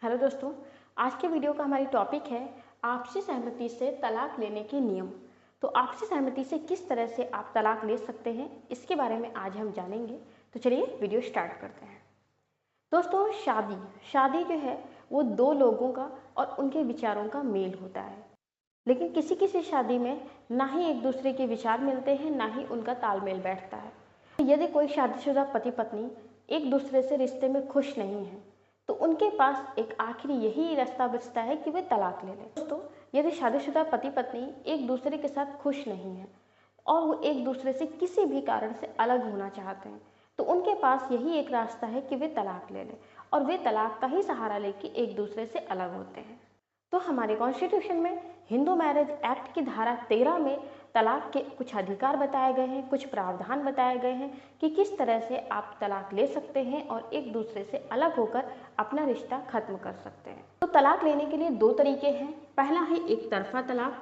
Hello दोस्तों, आज के वीडियो का हमारी टॉपिक है आपसी सहमति से तलाक लेने के नियम। तो आपसी सहमति से किस तरह से आप तलाक ले सकते हैं, इसके बारे में आज हम जानेंगे। तो चलिए वीडियो स्टार्ट करते हैं। दोस्तों, शादी जो है वो दो लोगों का और उनके विचारों का मेल होता है। लेकिन किसी किसी शादी में ना ही एक दूसरे के विचार मिलते हैं, ना ही उनका तालमेल बैठता है। यदि कोई शादीशुदा पति पत्नी एक दूसरे से रिश्ते में खुश नहीं है तो उनके पास एक आखिरी यही रास्ता बचता है कि वे तलाक ले लें। दोस्तों, यदि शादीशुदा पति पत्नी एक दूसरे के साथ खुश नहीं है और वो एक दूसरे से किसी भी कारण से अलग होना चाहते हैं तो उनके पास यही एक रास्ता है कि वे तलाक ले लें और वे तलाक का ही सहारा लेके एक दूसरे से अलग होते हैं। तो हमारे कॉन्स्टिट्यूशन में हिंदू मैरिज एक्ट की धारा 13 में तलाक के कुछ अधिकार बताए गए हैं, कुछ प्रावधान बताए गए हैं कि किस तरह से आप तलाक ले सकते हैं और एक दूसरे से अलग होकर अपना रिश्ता खत्म कर सकते हैं। तो तलाक लेने के लिए दो तरीके हैं। पहला है एक तरफा तलाक।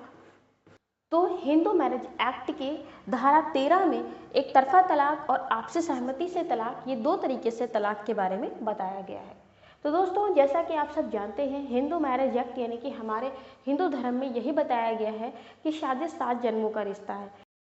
तो हिंदू मैरिज एक्ट के धारा 13 में एक तरफा तलाक और आपसी सहमति से तलाक, ये दो तरीके से तलाक के बारे में बताया गया है। तो दोस्तों, जैसा कि आप सब जानते हैं, हिंदू मैरिज एक्ट यानी कि हमारे हिंदू धर्म में यही बताया गया है कि शादी 7 जन्मों का रिश्ता है।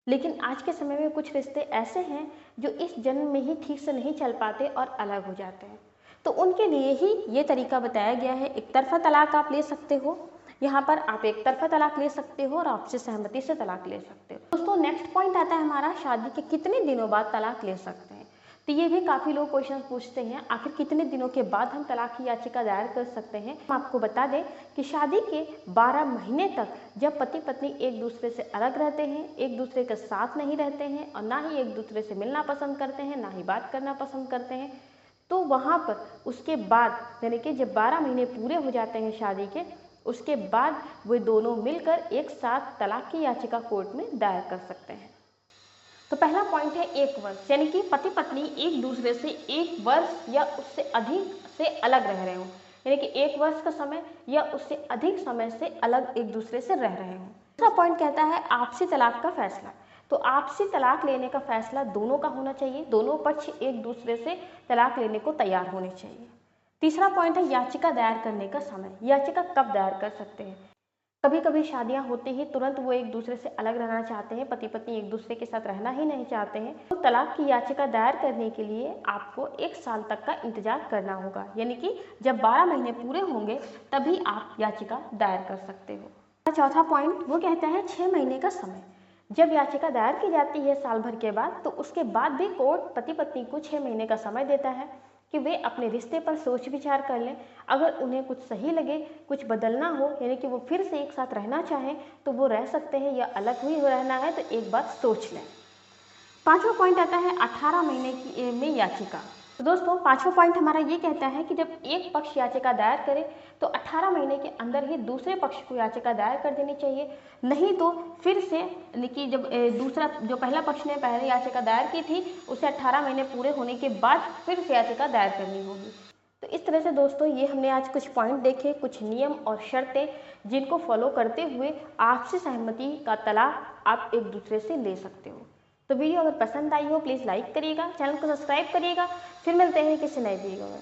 लेकिन आज के समय में कुछ रिश्ते ऐसे हैं जो इस जन्म में ही ठीक से नहीं चल पाते और अलग हो जाते हैं। तो उनके लिए ही ये तरीका बताया गया है। एक तरफा तलाक आप ले सकते हो, यहाँ पर आप एक तरफा तलाक ले सकते हो और आपसे सहमति से तलाक ले सकते हो। दोस्तों, नेक्स्ट पॉइंट आता है हमारा, शादी के कितने दिनों बाद तलाक ले सकते हैं। तो ये भी काफ़ी लोग क्वेश्चन पूछते हैं, आखिर कितने दिनों के बाद हम तलाक की याचिका दायर कर सकते हैं। हम आपको बता दें कि शादी के 12 महीने तक जब पति पत्नी एक दूसरे से अलग रहते हैं, एक दूसरे के साथ नहीं रहते हैं और ना ही एक दूसरे से मिलना पसंद करते हैं, ना ही बात करना पसंद करते हैं, तो वहाँ पर उसके बाद यानी कि जब 12 महीने पूरे हो जाते हैं शादी के, उसके बाद वे दोनों मिलकर एक साथ तलाक की याचिका कोर्ट में दायर कर सकते हैं। तो पहला पॉइंट है 1 वर्ष, यानी कि पति पत्नी एक दूसरे से 1 वर्ष या उससे अधिक से अलग रह रहे हों, यानी कि 1 वर्ष का समय या उससे अधिक समय से अलग एक दूसरे से रह रहे हों। दूसरा पॉइंट कहता है आपसी तलाक का फैसला। तो आपसी तलाक लेने का फैसला दोनों का होना चाहिए, दोनों पक्ष एक दूसरे से तलाक लेने को तैयार होने चाहिए। तीसरा पॉइंट है याचिका दायर करने का समय। याचिका कब दायर कर सकते हैं? कभी कभी शादियां होते ही तुरंत वो एक दूसरे से अलग रहना चाहते हैं, पति पत्नी एक दूसरे के साथ रहना ही नहीं चाहते हैं, तो तलाक की याचिका दायर करने के लिए आपको 1 साल तक का इंतजार करना होगा, यानी कि जब 12 महीने पूरे होंगे तभी आप याचिका दायर कर सकते हो। चौथा पॉइंट वो कहता है 6 महीने का समय। जब याचिका दायर की जाती है साल भर के बाद, तो उसके बाद भी कोर्ट पति पत्नी को 6 महीने का समय देता है कि वे अपने रिश्ते पर सोच विचार कर लें। अगर उन्हें कुछ सही लगे, कुछ बदलना हो, यानी कि वो फिर से एक साथ रहना चाहें तो वो रह सकते हैं, या अलग हुई रहना है तो एक बार सोच लें। पांचवा पॉइंट आता है 18 महीने की में याचिका। तो दोस्तों, पांचवा पॉइंट हमारा ये कहता है कि जब एक पक्ष याचिका दायर करे तो 18 महीने के अंदर ही दूसरे पक्ष को याचिका दायर कर देनी चाहिए। नहीं तो फिर से कि जब दूसरा जो पहला पक्ष ने पहले याचिका दायर की थी उसे 18 महीने पूरे होने के बाद फिर से याचिका दायर करनी होगी। तो इस तरह से दोस्तों, ये हमने आज कुछ पॉइंट देखे, कुछ नियम और शर्तें जिनको फॉलो करते हुए आपसी सहमति का तलाक आप एक दूसरे से ले सकते हो। तो वीडियो अगर पसंद आई हो प्लीज़ लाइक करिएगा, चैनल को सब्सक्राइब करिएगा। फिर मिलते हैं किसी नए वीडियो में।